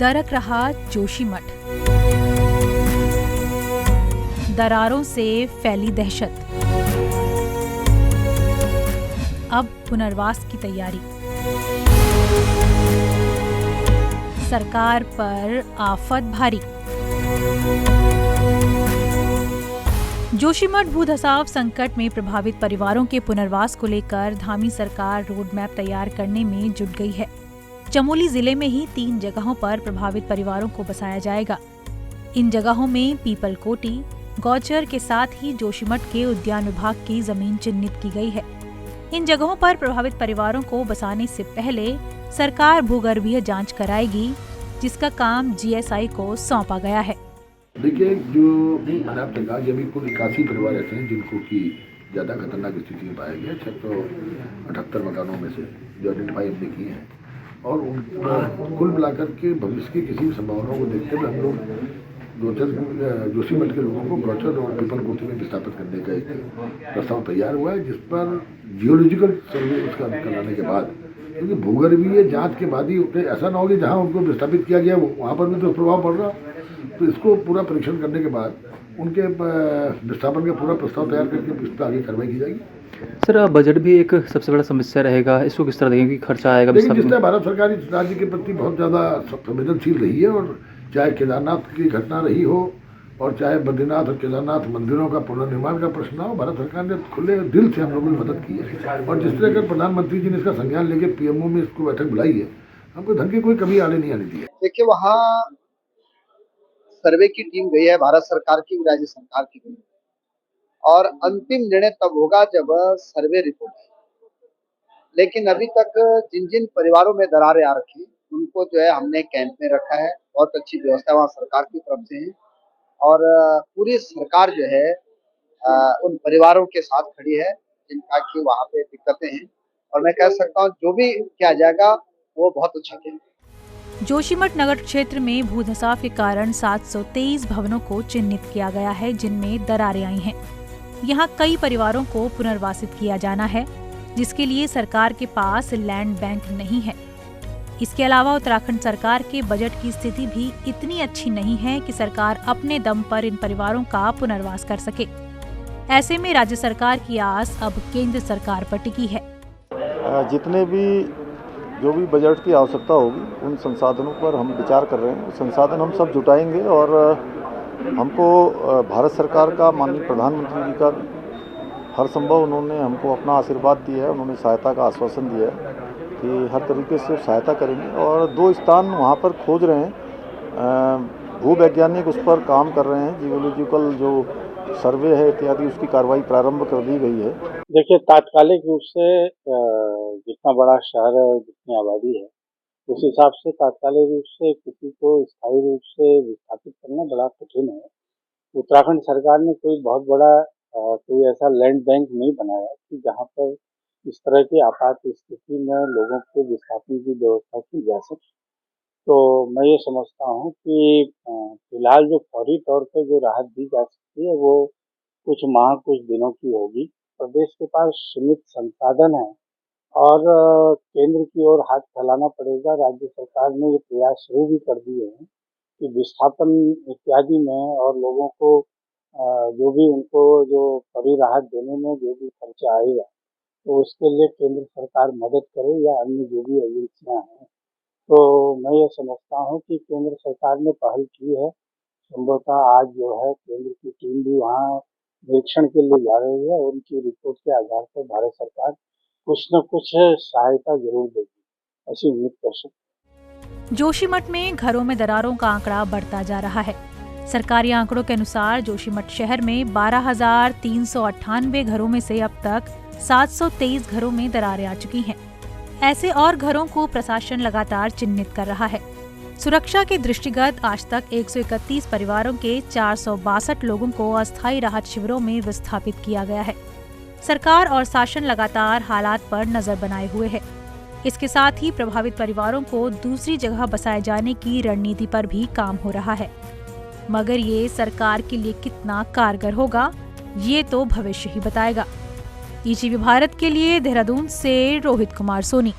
दरक रहा जोशीमठ, दरारों से फैली दहशत, अब पुनर्वास की तैयारी। सरकार पर आफत भारी। जोशीमठ भू-धसाव संकट में प्रभावित परिवारों के पुनर्वास को लेकर धामी सरकार रोड मैप तैयार करने में जुट गई है। चमोली जिले में ही 3 जगहों पर प्रभावित परिवारों को बसाया जाएगा। इन जगहों में पीपलकोटी, गौचर के साथ ही जोशीमठ के उद्यान विभाग की जमीन चिन्हित की गई है। इन जगहों पर प्रभावित परिवारों को बसाने से पहले सरकार भूगर्भीय जांच कराएगी, जिसका काम जीएसआई को सौंपा गया है। देखिए, जो भी मैप तैयार अभी कुल 81 परिवार ऐसे हैं जिनको की ज़्यादा खतरनाक स्थिति में पाया गया। 678 मकानों में से जो आइडेंटिफाई हमने किए हैं, और उन कुल मिलाकर के भविष्य की किसी भी संभावनाओं को देखते हुए हम लोग जोशीमठ के लोगों को गौचर और पीपलकोटी में विस्थापित करने का एक प्रस्ताव तैयार हुआ है, जिस पर जियोलॉजिकल सर्वे उसका कराने के बाद, क्योंकि भूगर्भीय जांच के बाद ही ऐसा ना हो कि जहाँ उनको विस्थापित किया गया वहाँ पर भी तो प्रभाव पड़ रहा, तो इसको पूरा परीक्षण करने के बाद उनके विस्थापन का पूरा प्रस्ताव तैयार करके इस पर आगे कार्रवाई की जाएगी। सर, बजट भी एक सबसे बड़ा समस्या रहेगा, इसको किस तरह देखेंगे कि खर्चा आएगा? लेकिन जिस तरह भारत सरकार इस राज्य के प्रति बहुत ज़्यादा संवेदनशील रही है, और चाहे केदारनाथ की घटना रही हो और चाहे बद्रीनाथ और केदारनाथ मंदिरों का पुनर्निर्माण का प्रश्न हो, भारत सरकार ने खुले दिल से हम लोगों की मदद की है। और जिस तरह का प्रधानमंत्री जी ने इसका संज्ञान लेके पीएमओ में इसको बैठक बुलाई है, हमको धन की कोई कमी आने नहीं आने दी है। देखिए, वहाँ सर्वे की टीम गई है, भारत सरकार की, राज्य सरकार की गई, और अंतिम निर्णय तब होगा जब सर्वे रिपोर्ट है। लेकिन अभी तक जिन जिन परिवारों में दरारें आ रखी उनको जो है हमने कैंप में रखा है। बहुत अच्छी व्यवस्था वहाँ सरकार की तरफ से है, और पूरी सरकार जो है उन परिवारों के साथ खड़ी है जिनका कि वहाँ पे दिक्कतें हैं, और मैं कह सकता हूँ जो भी किया जाएगा वो बहुत अच्छा किया। जोशीमठ नगर क्षेत्र में भूधसाव के कारण 723 भवनों को चिन्हित किया गया है, जिनमें दरारें आई हैं। यहाँ कई परिवारों को पुनर्वासित किया जाना है, जिसके लिए सरकार के पास लैंड बैंक नहीं है। इसके अलावा उत्तराखंड सरकार के बजट की स्थिति भी इतनी अच्छी नहीं है कि सरकार अपने दम पर इन परिवारों का पुनर्वास कर सके। ऐसे में राज्य सरकार की आस अब केंद्र सरकार पर टिकी है। जितने भी जो भी बजट की आवश्यकता होगी उन संसाधनों पर हम विचार कर रहे हैं। संसाधन हम सब जुटाएंगे, और हमको भारत सरकार का, माननीय प्रधानमंत्री जी का हर संभव उन्होंने हमको अपना आशीर्वाद दिया है, उन्होंने सहायता का आश्वासन दिया है कि हर तरीके से सहायता करेंगे। और 2 स्थान वहाँ पर खोज रहे हैं, भूवैज्ञानिक उस पर काम कर रहे हैं, जियोलॉजिकल जो सर्वे है इत्यादि उसकी कार्रवाई प्रारंभ कर दी गई है। देखिए, तात्कालिक रूप से जितना बड़ा शहर है, जितनी आबादी है, उस हिसाब से तात्कालिक रूप से किसी को स्थायी रूप से विस्थापित करना बड़ा कठिन है। उत्तराखंड सरकार ने कोई बहुत बड़ा कोई ऐसा लैंड बैंक नहीं बनाया कि जहाँ पर इस तरह की आपात स्थिति में लोगों के विस्थापन की व्यवस्था की जा सके। तो मैं ये समझता हूँ कि फिलहाल जो फौरी तौर पर जो राहत दी जा सकती है वो कुछ माह, कुछ दिनों की होगी। प्रदेश के पास सीमित संसाधन है, और केंद्र की ओर हाथ फैलाना पड़ेगा। राज्य सरकार ने ये प्रयास शुरू भी कर दिए हैं कि विस्थापन इत्यादि में और लोगों को जो भी उनको जो फौरी राहत देने में जो भी खर्चा आएगा, तो उसके लिए केंद्र सरकार मदद करे, या अन्य जो भी एजेंसियाँ हैं। तो मैं ये समझता हूँ कि केंद्र सरकार ने पहल की है। संभवतः आज जो है केंद्र की टीम भी वहाँ निरीक्षण के लिए जा रही है, और उनकी रिपोर्ट के आधार पर भारत सरकार कुछ न कुछ सहायता जरूर देगी, ऐसी उम्मीद कर सकते। जोशीमठ में घरों में दरारों का आंकड़ा बढ़ता जा रहा है। सरकारी आंकड़ों के अनुसार जोशीमठ शहर में 12,398 घरों में से अब तक 723 घरों में दरारें आ चुकी हैं। ऐसे और घरों को प्रशासन लगातार चिन्हित कर रहा है। सुरक्षा के दृष्टिगत आज तक 131 परिवारों के 462 लोगों को अस्थायी राहत शिविरों में विस्थापित किया गया है। सरकार और शासन लगातार हालात पर नजर बनाए हुए है। इसके साथ ही प्रभावित परिवारों को दूसरी जगह बसाए जाने की रणनीति पर भी काम हो रहा है, मगर ये सरकार के लिए कितना कारगर होगा, ये तो भविष्य ही बताएगा। ईटीवी भारत के लिए देहरादून से रोहित कुमार सोनी।